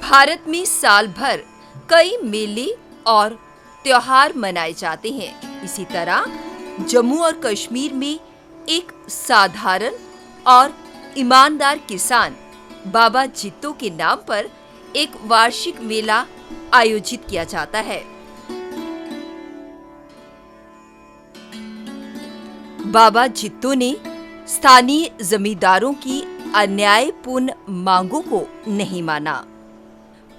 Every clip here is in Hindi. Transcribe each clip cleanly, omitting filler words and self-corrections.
भारत में साल भर कई मेले और त्योहार मनाए जाते हैं। इसी तरह जम्मू और कश्मीर में एक साधारण और ईमानदार किसान बाबा जित्तो के नाम पर एक वार्षिक मेला आयोजित किया जाता है। बाबा जित्तो ने स्थानीय जमींदारों की अन्यायपूर्ण मांगों को नहीं माना।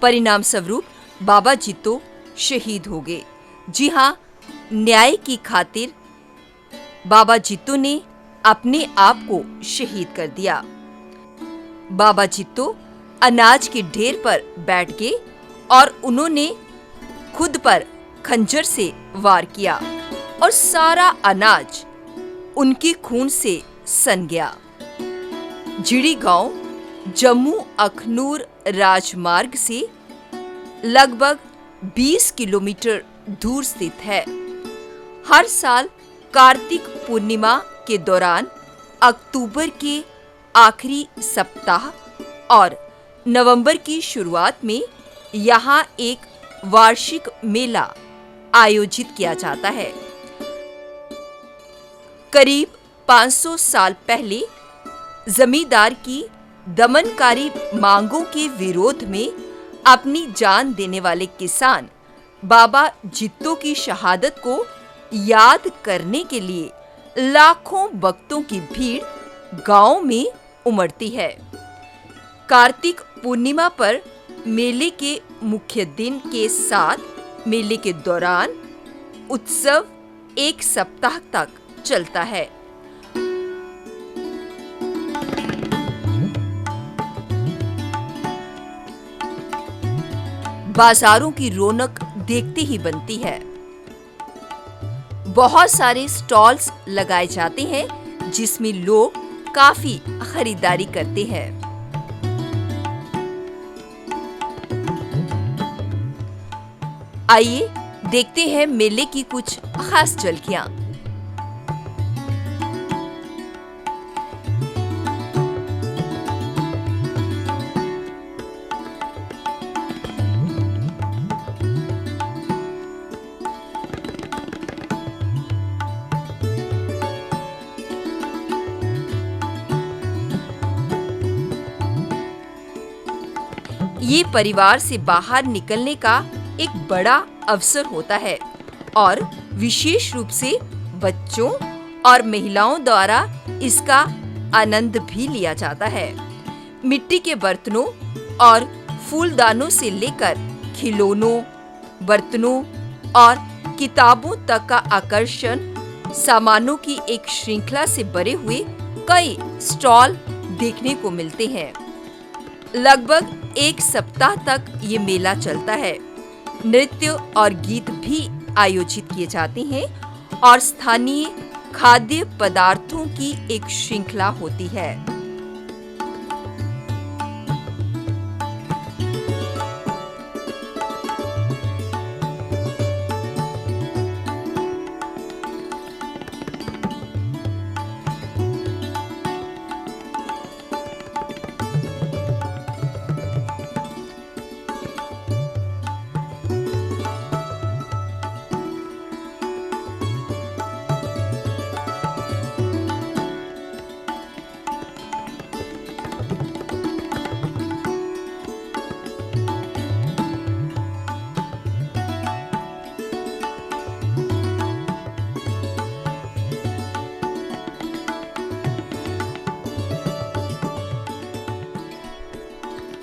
परिणाम स्वरूप बाबा जित्तो शहीद हो गए। जी हाँ, न्याय की खातिर बाबा जित्तो ने अपने आप को शहीद कर दिया। बाबा जित्तो अनाज के ढेर पर बैठ गए और उन्होंने खुद पर खंजर से वार किया और सारा अनाज उनके खून से सन गया। जिड़ी गांव जम्मू अखनूर राजमार्ग से लगभग 20 किलोमीटर दूर स्थित है। हर साल कार्तिक पूर्णिमा के दौरान अक्टूबर के आखिरी सप्ताह और नवंबर की शुरुआत में यहाँ एक वार्षिक मेला आयोजित किया जाता है। करीब 500 साल पहले जमींदार की दमनकारी मांगों के विरोध में अपनी जान देने वाले किसान बाबा जित्तो की शहादत को याद करने के लिए लाखों भक्तों की भीड़ गांव में उमड़ती है। कार्तिक पूर्णिमा पर मेले के मुख्य दिन के साथ मेले के दौरान उत्सव एक सप्ताह तक चलता है। बाजारों की रौनक देखते ही बनती है। बहुत सारे स्टॉल्स लगाए जाते हैं जिसमें लोग काफी खरीदारी करते हैं। आइए देखते हैं मेले की कुछ खास झलकियां। ये परिवार से बाहर निकलने का एक बड़ा अवसर होता है और विशेष रूप से बच्चों और महिलाओं द्वारा इसका आनंद भी लिया जाता है। मिट्टी के बर्तनों और फूलदानों से लेकर खिलौनों, बर्तनों और किताबों तक का आकर्षण सामानों की एक श्रृंखला से भरे हुए कई स्टॉल देखने को मिलते हैं। लगभग एक सप्ताह तक ये मेला चलता है। नृत्य और गीत भी आयोजित किए जाते हैं और स्थानीय खाद्य पदार्थों की एक श्रृंखला होती है।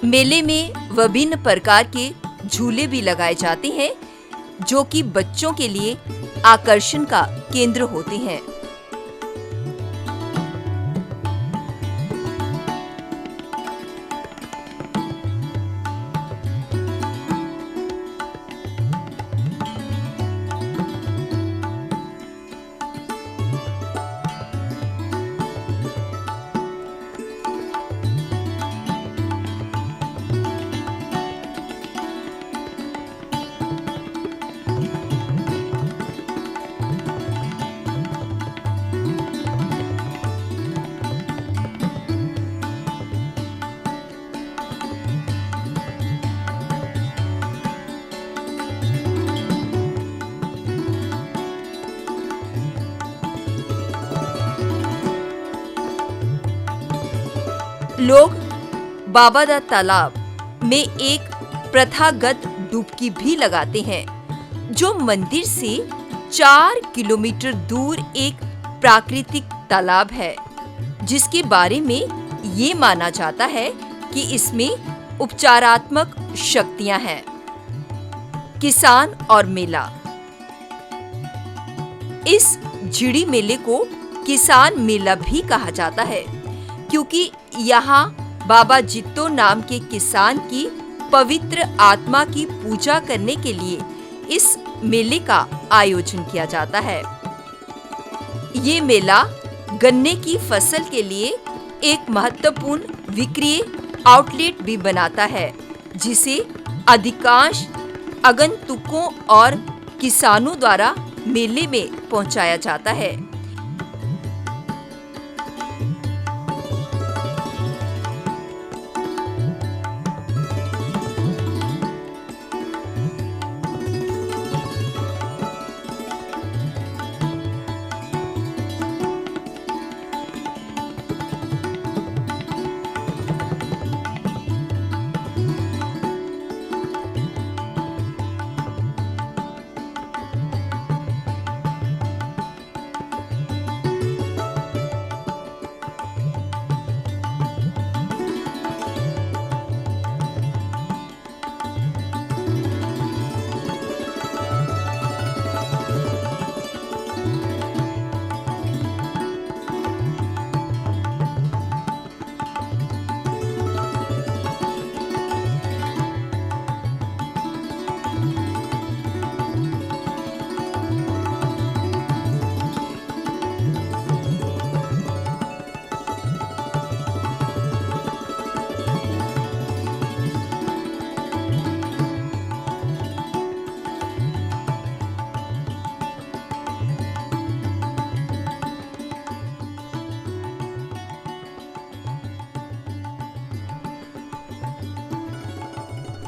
मेले में विभिन्न प्रकार के झूले भी लगाए जाते हैं जो कि बच्चों के लिए आकर्षण का केंद्र होते हैं। लोग बाबा दा तालाब में एक प्रथागत डुबकी भी लगाते हैं, जो मंदिर से 4 किलोमीटर दूर एक प्राकृतिक तालाब है, जिसके बारे में ये माना जाता है कि इसमें उपचारात्मक शक्तियां हैं। किसान और मेला। इस झिड़ी मेले को किसान मेला भी कहा जाता है, क्योंकि यहाँ बाबा जित्तो नाम के किसान की पवित्र आत्मा की पूजा करने के लिए इस मेले का आयोजन किया जाता है। ये मेला गन्ने की फसल के लिए एक महत्वपूर्ण विक्रय आउटलेट भी बनाता है, जिसे अधिकांश आगंतुकों और किसानों द्वारा मेले में पहुंचाया जाता है।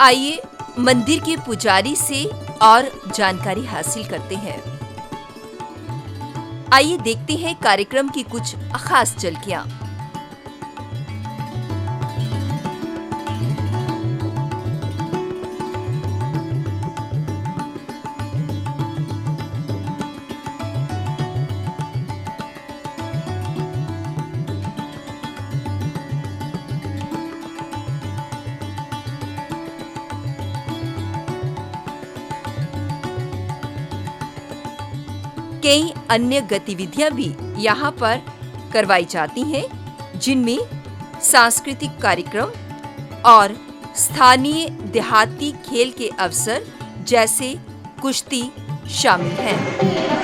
आइए मंदिर के पुजारी से और जानकारी हासिल करते हैं। आइए देखते हैं कार्यक्रम की कुछ खास झलकियां। कई अन्य गतिविधियां भी यहाँ पर करवाई जाती हैं, जिनमें सांस्कृतिक कार्यक्रम और स्थानीय देहाती खेल के अवसर जैसे कुश्ती शामिल हैं।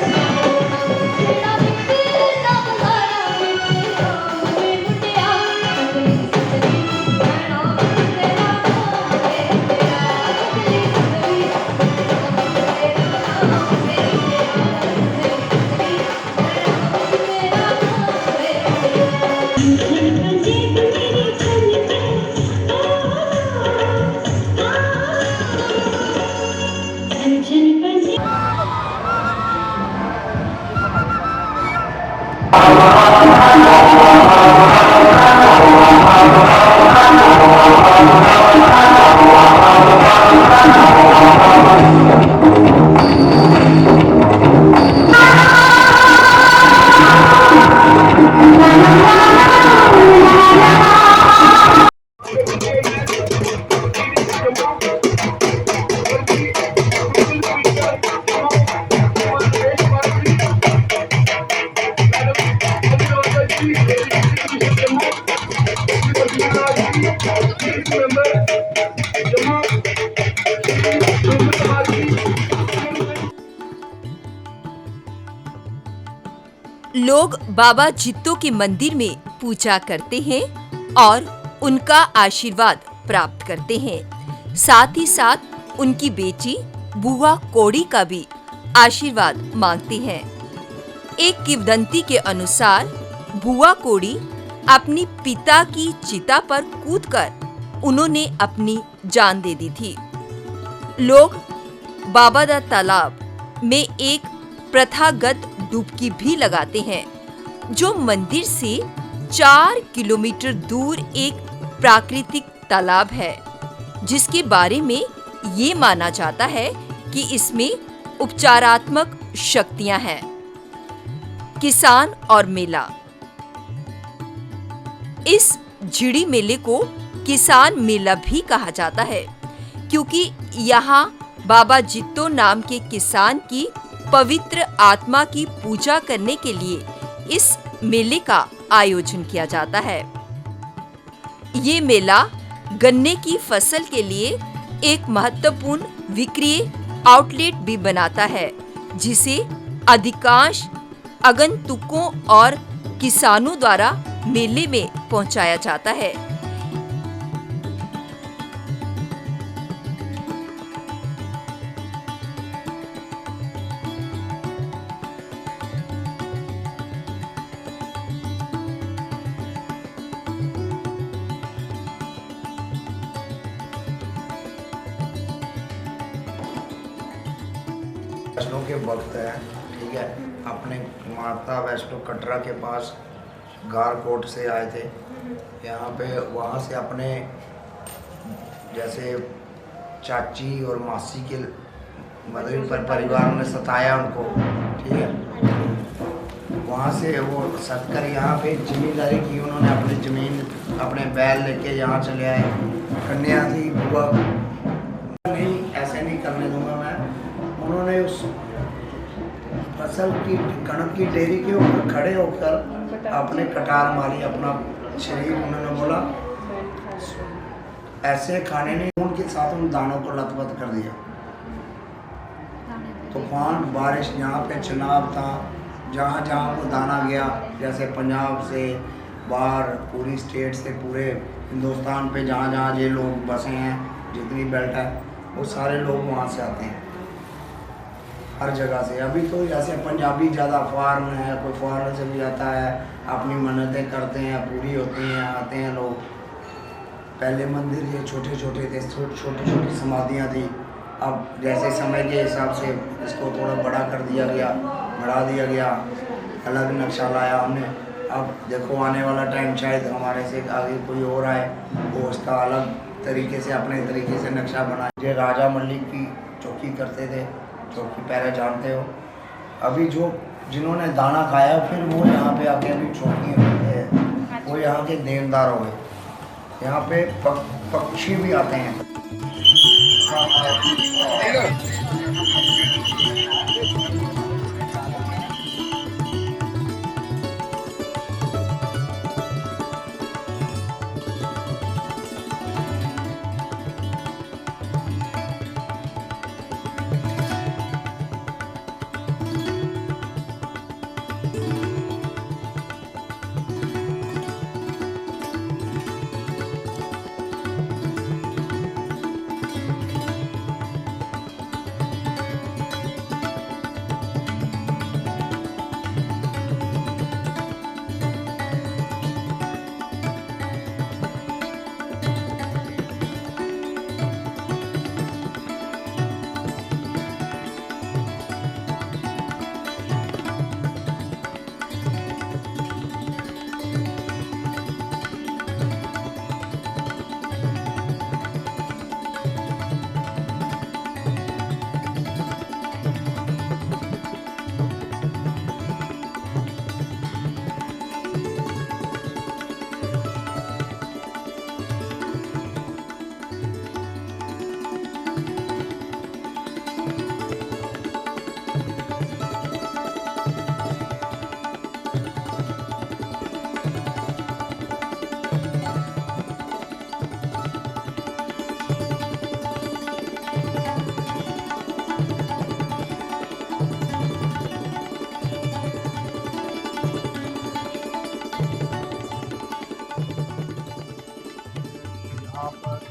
लोग बाबा जित्तो के मंदिर में पूजा करते हैं और उनका आशीर्वाद प्राप्त करते हैं। साथ ही साथ उनकी बेटी बुआ कौड़ी का भी आशीर्वाद मांगते हैं। एक किंवदंती के अनुसार बुआ कौड़ी अपनी पिता की चिता पर कूदकर उन्होंने अपनी जान दे दी थी। लोग बाबा दा तालाब में एक प्रथागत डुबकी भी लगाते हैं, जो मंदिर से 4 किलोमीटर दूर एक प्राकृतिक तालाब है, जिसके बारे में ये माना जाता है कि इसमें उपचारात्मक शक्तियां हैं। किसान और मेला। इस झिड़ी मेले को किसान मेला भी कहा जाता है, क्योंकि यहाँ बाबा जित्तो नाम के किसान की पवित्र आत्मा की पूजा करने के लिए इस मेले का आयोजन किया जाता है। ये मेला गन्ने की फसल के लिए एक महत्वपूर्ण विक्रय आउटलेट भी बनाता है, जिसे अधिकांश आगंतुकों और किसानों द्वारा मेले में पहुंचाया जाता है। वैष्णो के भक्त हैं, ठीक है। अपने माता वैष्णो कटरा के पास गारकोट से आए थे यहाँ पे। वहाँ से अपने जैसे चाची और मासी के मदद पर परिवार ने सताया उनको, ठीक है। वहाँ से वो सत कर यहाँ पे जिम्मेदारी की उन्होंने। अपनी ज़मीन अपने बैल लेके यहाँ चले आए। कन्या थी, बुआ नहीं, ऐसे नहीं करने दूंगा मैं। उन्होंने उस फसल की कणक की डेयरी के ऊपर खड़े होकर अपने कटार मारी, अपना शरीर। उन्होंने बोला ऐसे खाने नहीं, उनके साथ उन दानों को लथपथ कर दिया। तूफान बारिश यहाँ पे चुनाव था, जहाँ जहाँ वो दाना गया, जैसे पंजाब से बाहर पूरी स्टेट से पूरे हिंदुस्तान पे जहाँ जहाँ ये लोग बसे हैं, जितनी बेल्ट है, वो सारे लोग वहाँ से आते हैं, हर जगह से। अभी तो जैसे पंजाबी ज़्यादा फॉरेन है, कोई फॉरेन से भी आता है, अपनी मन्नतें करते हैं, पूरी होती हैं, आते हैं लोग। पहले मंदिर ये छोटे छोटे थे, छोटी छोटी समाधियाँ थी। अब जैसे समय के हिसाब से इसको थोड़ा बड़ा कर दिया गया, बढ़ा दिया गया, अलग नक्शा लाया हमने। अब देखो आने वाला टाइम शायद हमारे से आगे कोई और आए, वो उसका अलग तरीके से अपने तरीके से नक्शा बनाए। ये राजा मलिक की चौकी करते थे, चौकी पहले जानते हो। अभी जो जिन्होंने दाना खाया फिर वो यहाँ पे आके अभी चौकी है, वो यहाँ के देनदार हो गए। यहाँ पे पक्षी भी आते हैं।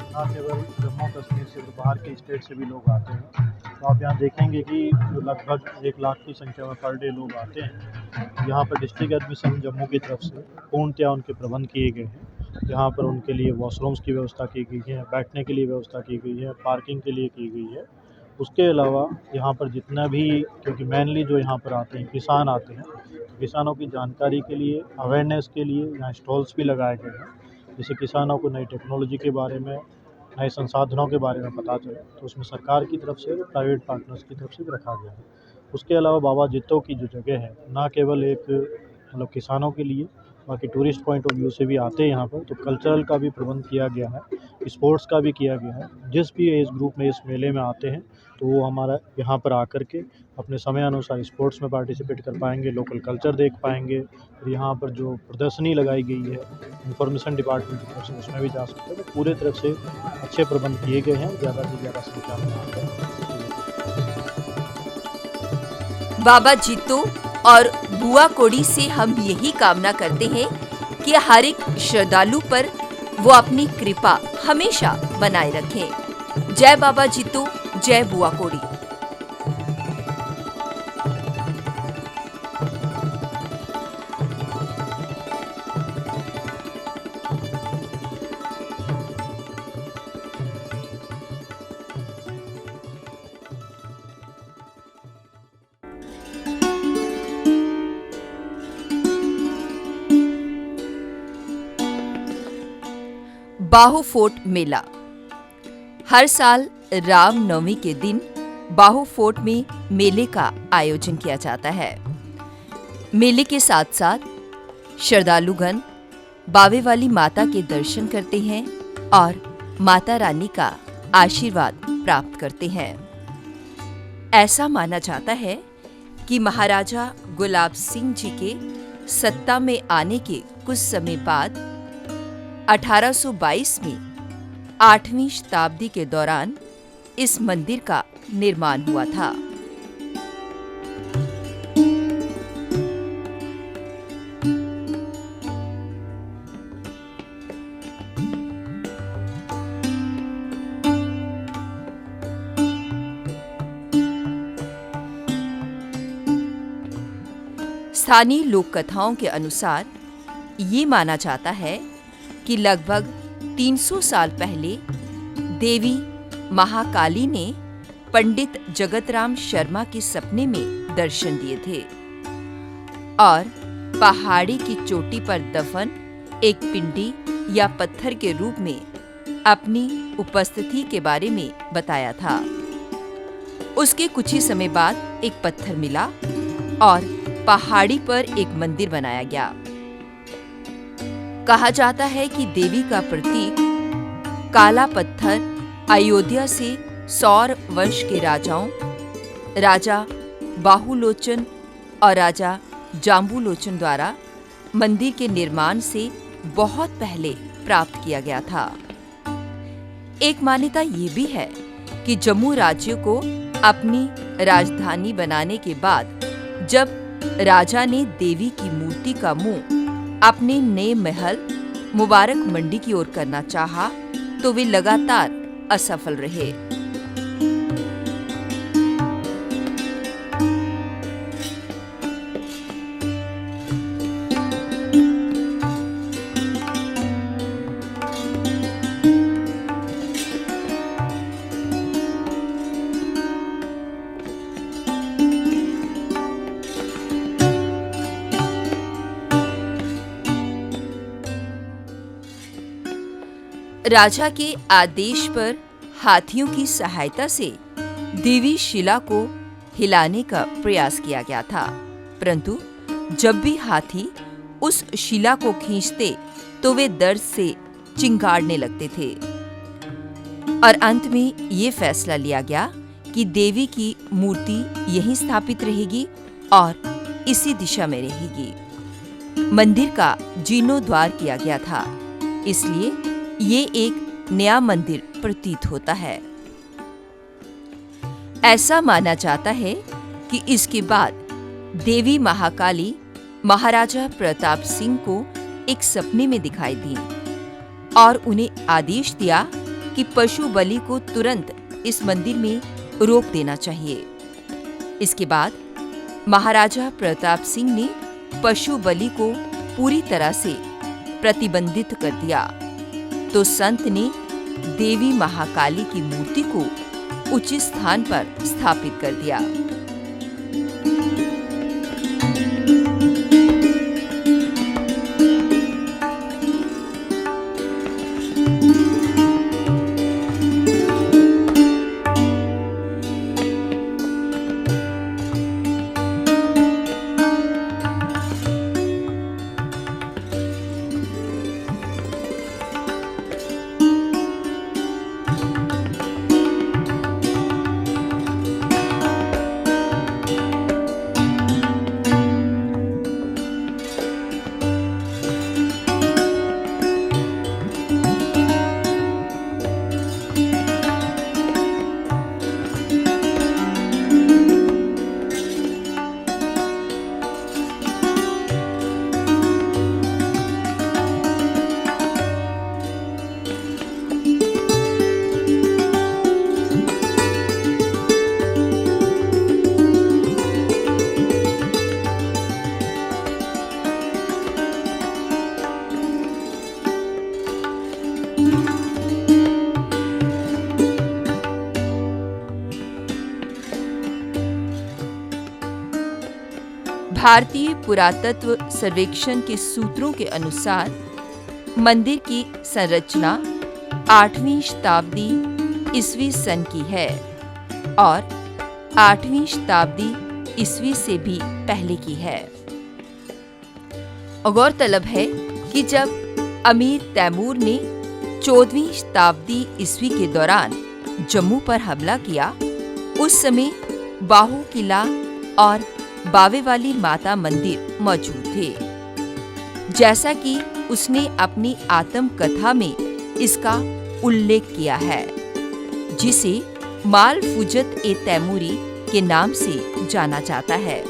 ना केवल जम्मू कश्मीर से, बाहर के स्टेट से भी लोग आते हैं। तो आप यहाँ देखेंगे कि लगभग 1 लाख की संख्या में पर डे लोग आते हैं। यहाँ पर डिस्ट्रिक्ट एडमिशन जम्मू की तरफ से पूर्णतया उनके प्रबंध किए गए हैं। यहाँ पर उनके लिए वॉशरूम्स की व्यवस्था की गई है, बैठने के लिए व्यवस्था की गई है, पार्किंग के लिए की गई है। उसके अलावा यहाँ पर जितना भी, क्योंकि मेनली जो यहाँ पर आते हैं किसान आते हैं, तो किसानों की जानकारी के लिए, अवेयरनेस के लिए यहाँ स्टॉल्स भी लगाए गए हैं। जिससे किसानों को नई टेक्नोलॉजी के बारे में, नए संसाधनों के बारे में पता चले। तो उसमें सरकार की तरफ से, प्राइवेट पार्टनर्स की तरफ से भी रखा गया है। उसके अलावा बाबा जित्तो की जो जगह है, ना केवल एक मतलब किसानों के लिए, बाकी टूरिस्ट पॉइंट ऑफ व्यू से भी आते हैं यहाँ पर, तो कल्चरल का भी प्रबंध किया गया है, स्पोर्ट्स का भी किया गया है। जिस भी एज ग्रुप में इस मेले में आते हैं तो वो हमारा यहाँ पर आकर के अपने समय अनुसार स्पोर्ट्स में पार्टिसिपेट कर पाएंगे, लोकल कल्चर देख पाएंगे। और यहाँ पर जो प्रदर्शनी लगाई गई है इंफॉर्मेशन डिपार्टमेंट की तरफ से, उसमें भी जा सकते हैं। तो पूरे तरफ से अच्छे प्रबंध किए गए हैं, ज़्यादा से ज़्यादा संख्या में आकर। बाबा जित्तो और बुआ कोड़ी से हम यही कामना करते हैं कि हर एक श्रद्धालु पर वो अपनी कृपा हमेशा बनाए रखें। जय बाबा जित्तो, जय बुआ कोड़ी। बाहु फोर्ट मेला। हर साल रामनवमी के दिन बाहु फोर्ट में मेले का आयोजन किया जाता है। मेले के साथ साथ श्रद्धालुगण बावे वाली माता के दर्शन करते हैं और माता रानी का आशीर्वाद प्राप्त करते हैं। ऐसा माना जाता है कि महाराजा गुलाब सिंह जी के सत्ता में आने के कुछ समय बाद 1822 में 8वीं शताब्दी के दौरान इस मंदिर का निर्माण हुआ था। स्थानीय लोक कथाओं के अनुसार ये माना जाता है कि लगभग 300 साल पहले देवी महाकाली ने पंडित जगतराम शर्मा के सपने में दर्शन दिए थे और पहाड़ी की चोटी पर दफन एक पिंडी या पत्थर के रूप में अपनी उपस्थिति के बारे में बताया था। उसके कुछ ही समय बाद एक पत्थर मिला और पहाड़ी पर एक मंदिर बनाया गया। कहा जाता है कि देवी का प्रतीक काला पत्थर अयोध्या से सौर वंश के राजाओं, राजा बाहुलोचन और राजा जाम्बुलोचन द्वारा मंदिर के निर्माण से बहुत पहले प्राप्त किया गया था। एक मान्यता ये भी है कि जम्मू राज्य को अपनी राजधानी बनाने के बाद जब राजा ने देवी की मूर्ति का मुंह अपने नए महल मुबारक मंडी की ओर करना चाहा तो वे लगातार असफल रहे। राजा के आदेश पर हाथियों की सहायता से देवी शिला को हिलाने का प्रयास किया गया था, परंतु जब भी हाथी उस शिला को खींचते तो वे दर्द से चिंगाड़ने लगते थे और अंत में ये फैसला लिया गया कि देवी की मूर्ति यहीं स्थापित रहेगी और इसी दिशा में रहेगी। मंदिर का जीर्णोद्धार किया गया था, इसलिए ये एक नया मंदिर प्रतीत होता है। ऐसा माना जाता है कि इसके बाद देवी महाकाली महाराजा प्रताप सिंह को एक सपने में दिखाई दी और उन्हें आदेश दिया कि पशु बलि को तुरंत इस मंदिर में रोक देना चाहिए। इसके बाद महाराजा प्रताप सिंह ने पशु बलि को पूरी तरह से प्रतिबंधित कर दिया तो संत ने देवी महाकाली की मूर्ति को उचित स्थान पर स्थापित कर दिया। भारतीय पुरातत्व सर्वेक्षण के सूत्रों के अनुसार मंदिर की संरचना 8वीं शताब्दी ईस्वी सन की है और 8वीं शताब्दी ईस्वी से भी पहले की है। गौरतलब है कि जब अमीर तैमूर ने 14वीं शताब्दी ईस्वी के दौरान जम्मू पर हमला किया, उस समय बाहू किला और बावे वाली माता मंदिर मौजूद थे, जैसा कि उसने अपनी आत्मकथा में इसका उल्लेख किया है, जिसे माल फुजत ए तैमूरी के नाम से जाना जाता है।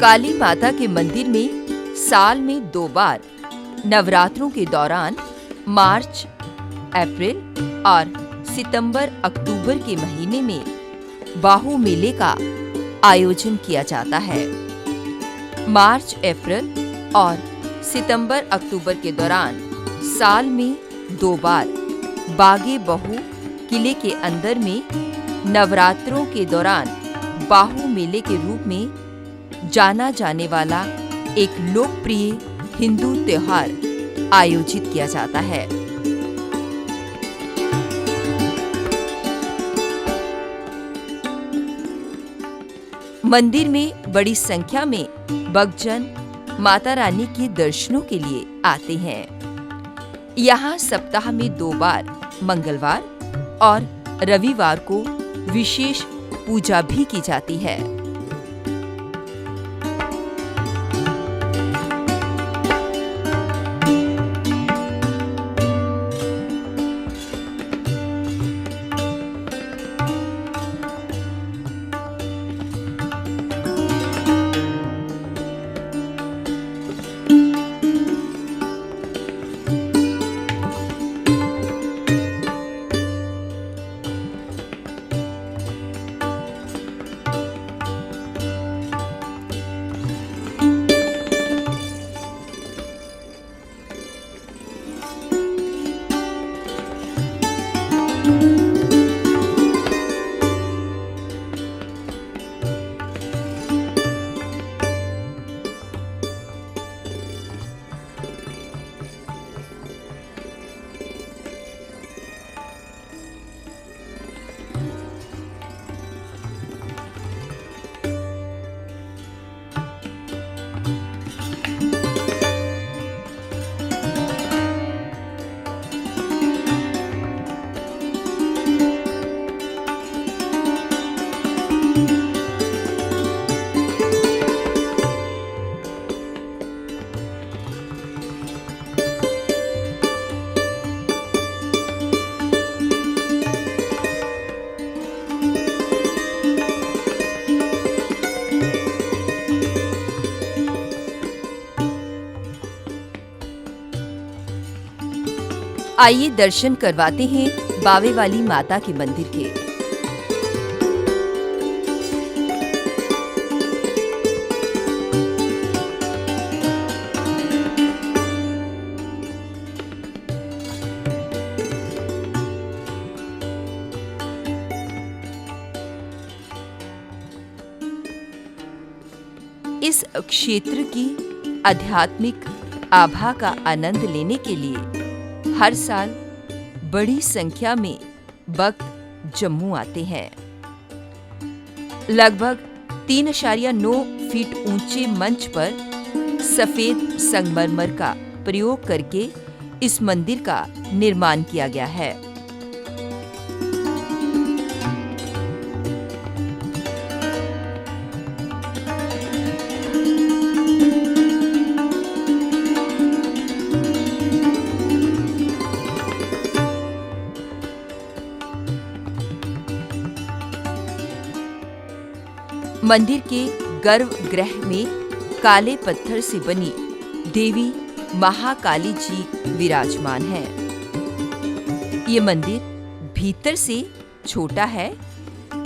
काली माता के मंदिर में साल में 2 बार नवरात्रों के दौरान मार्च, अप्रैल और सितंबर-अक्टूबर के महीने में बाहू मेले का आयोजन किया जाता है। मार्च, अप्रैल और सितंबर-अक्टूबर के दौरान साल में 2 बार बागे बहू किले के अंदर में नवरात्रों के दौरान बाहू मेले के रूप में जाना जाने वाला एक लोकप्रिय हिंदू त्योहार आयोजित किया जाता है। मंदिर में बड़ी संख्या में भक्तजन माता रानी के दर्शनों के लिए आते हैं। यहाँ सप्ताह में 2 बार मंगलवार और रविवार को विशेष पूजा भी की जाती है। आइए दर्शन करवाते हैं बावे वाली माता के मंदिर के। इस क्षेत्र की आध्यात्मिक आभा का आनंद लेने के लिए हर साल बड़ी संख्या में भक्त जम्मू आते हैं। लगभग 3.9 फीट ऊंचे मंच पर सफेद संगमरमर का प्रयोग करके इस मंदिर का निर्माण किया गया है। मंदिर के गर्भगृह में काले पत्थर से बनी देवी महाकाली जी विराजमान है। ये मंदिर भीतर से छोटा है,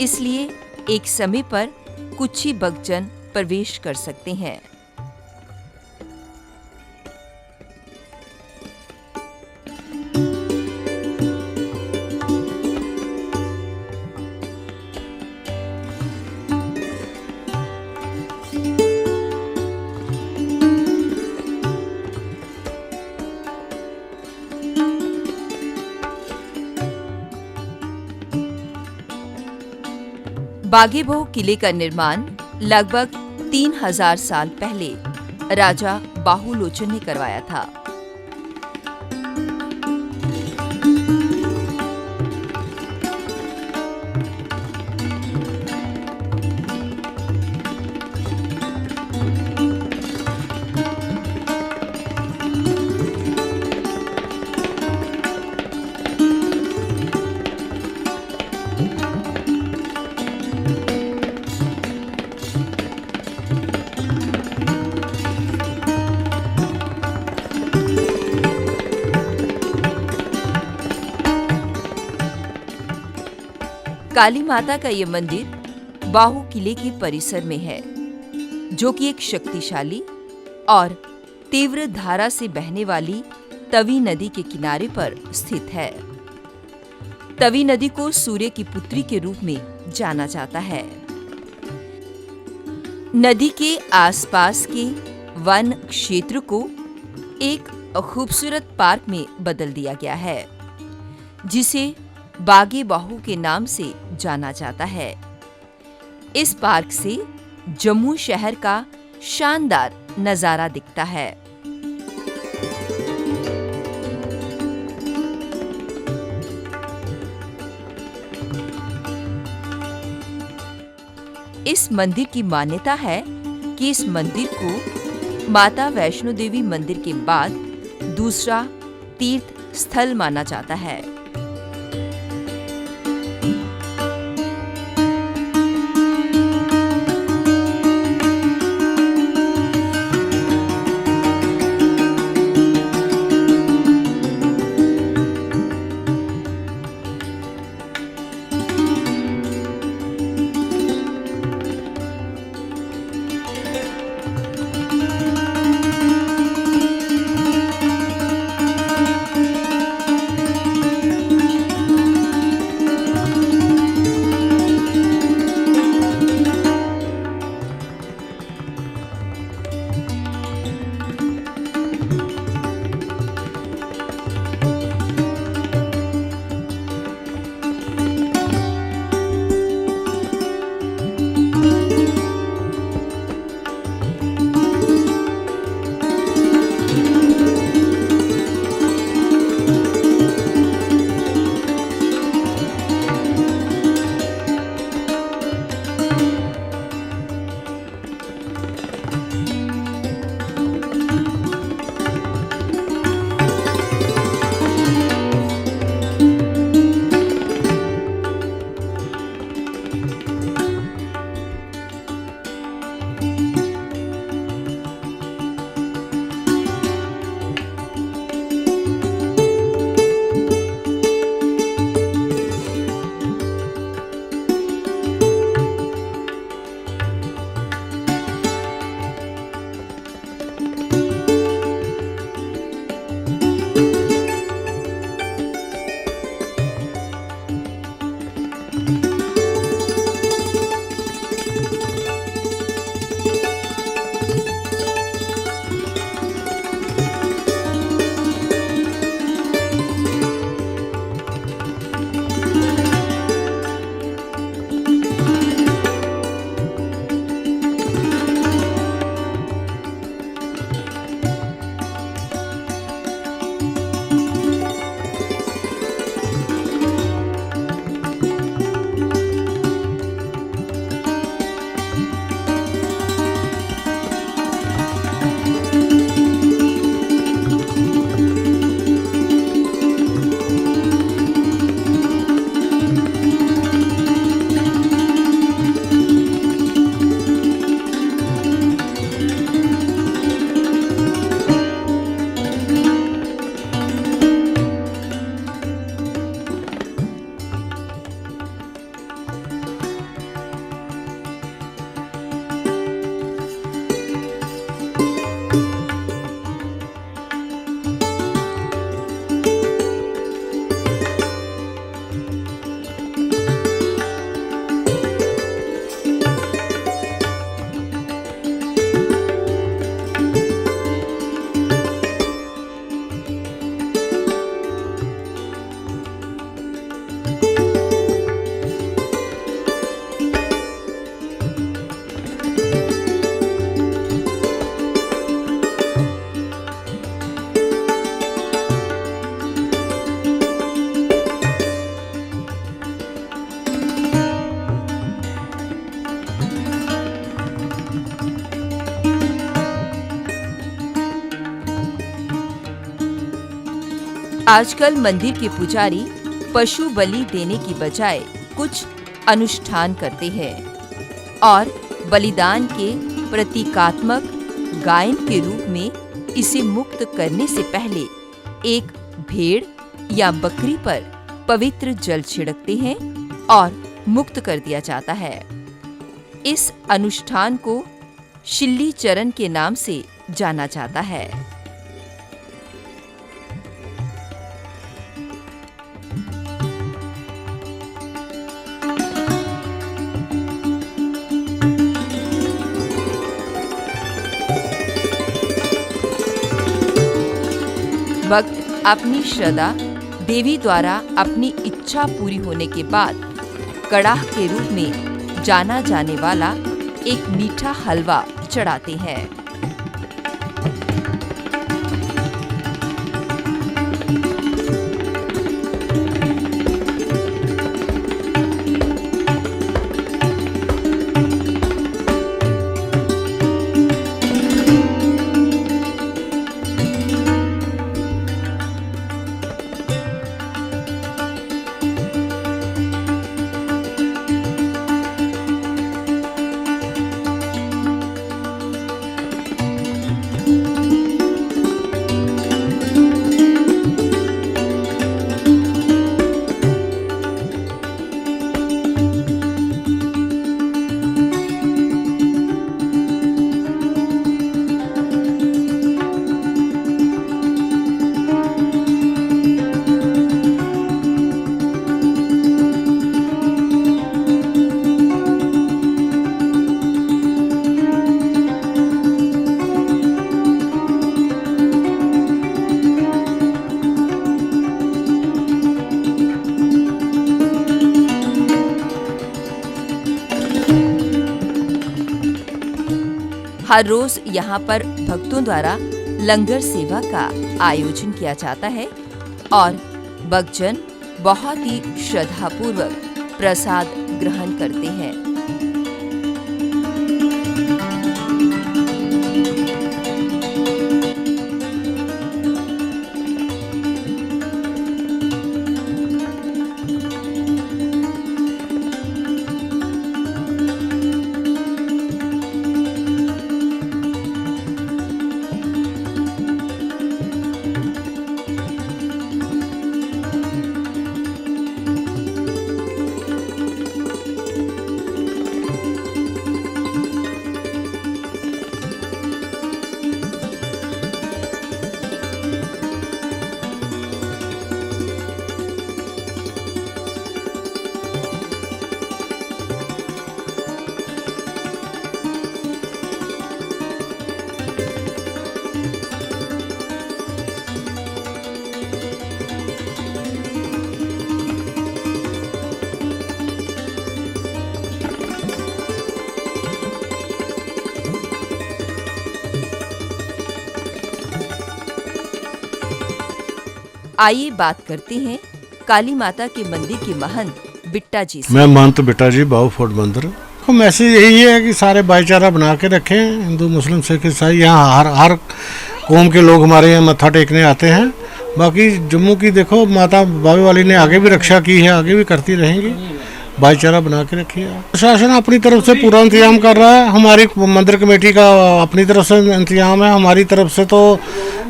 इसलिए एक समय पर कुछ ही भक्तजन प्रवेश कर सकते हैं। बागेबहू किले का निर्माण लगभग 3000 साल पहले राजा बाहुलोचन ने करवाया था। काली माता का यह मंदिर बाहू किले के परिसर में है, जो कि एक शक्तिशाली और तीव्र धारा से बहने वाली तवी नदी के किनारे पर स्थित है। तवी नदी को सूर्य की पुत्री के रूप में जाना जाता है। नदी के आसपास के वन क्षेत्र को एक खूबसूरत पार्क में बदल दिया गया है, जिसे बागेबहू के नाम से जाना जाता है। इस पार्क से जम्मू शहर का शानदार नजारा दिखता है। इस मंदिर की मान्यता है कि इस मंदिर को माता वैष्णो देवी मंदिर के बाद दूसरा तीर्थ स्थल माना जाता है। आजकल मंदिर के पुजारी पशु बलि देने की बजाय कुछ अनुष्ठान करते हैं और बलिदान के प्रतीकात्मक गायन के रूप में इसे मुक्त करने से पहले एक भेड़ या बकरी पर पवित्र जल छिड़कते हैं और मुक्त कर दिया जाता है। इस अनुष्ठान को शिल्ली चरण के नाम से जाना जाता है। भक्त अपनी श्रद्धा देवी द्वारा अपनी इच्छा पूरी होने के बाद कड़ाह के रूप में जाना जाने वाला एक मीठा हलवा चढ़ाते हैं। हर रोज यहाँ पर भक्तों द्वारा लंगर सेवा का आयोजन किया जाता है और भक्तजन बहुत ही श्रद्धापूर्वक प्रसाद ग्रहण करते हैं। आइए बात करते हैं काली माता के मंदिर के महंत बिट्टा जी से। मैं महंत बिट्टा जी, बाबू फोर्ट मंदिर। तो मैसेज यही है कि सारे भाईचारा बना के रखें। हिंदू मुस्लिम सिख ईसाई यहाँ हर कौम के लोग हमारे यहाँ मत्था टेकने आते हैं। बाकी जम्मू की देखो माता बाबे वाली ने आगे भी रक्षा की है, आगे भी करती रहेंगी। भाईचारा बना के रखिए। प्रशासन अपनी तरफ से पूरा इंतजाम कर रहा है। हमारी मंदिर कमेटी का अपनी तरफ से इंतजाम है। हमारी तरफ से तो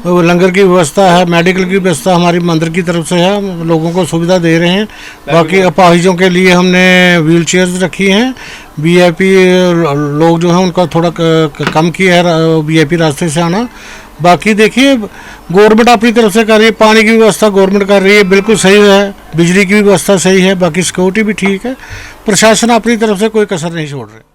लंगर की व्यवस्था है, मेडिकल की व्यवस्था हमारी मंदिर की तरफ से है, लोगों को सुविधा दे रहे हैं। बाकी अपाहिजों के लिए हमने व्हील चेयर्स रखी हैं। वीआईपी लोग जो हैं उनका थोड़ा कम किया है वीआईपी रास्ते से आना। बाकी देखिए गवर्नमेंट अपनी तरफ से कर रही है, पानी की व्यवस्था गवर्नमेंट कर रही है, बिल्कुल सही है। बिजली की भी व्यवस्था सही है, बाकी सिक्योरिटी भी ठीक है। प्रशासन अपनी तरफ से कोई कसर नहीं छोड़ रहे।